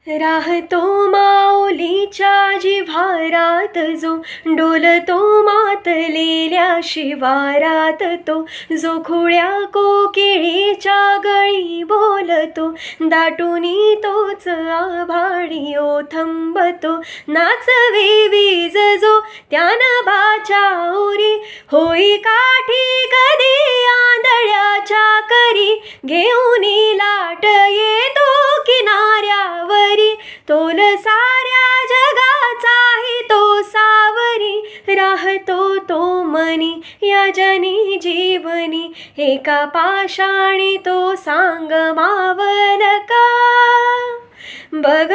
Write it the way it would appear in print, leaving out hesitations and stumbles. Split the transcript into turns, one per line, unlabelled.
राहतो माऊलीच्या जिव्हारात जो, डोलतो मातलेल्या शिवारात तो, जो खुळ्या कोकिळेच्या गळी बोलतो, दाटुनी तोच आभाळी ओथंबतो. नाचवे वीज जो त्या नभाच्या ओरी, होई काठी कधी आंधळ्याच्या करी, घेऊनी लाट येतो किनाऱ्यावरी, तोल साऱ्या जगाचाही तो सावरी. राहतो तो मनी या जनी जीवनी, एका पाषाणी तो सांग मावल का. बघ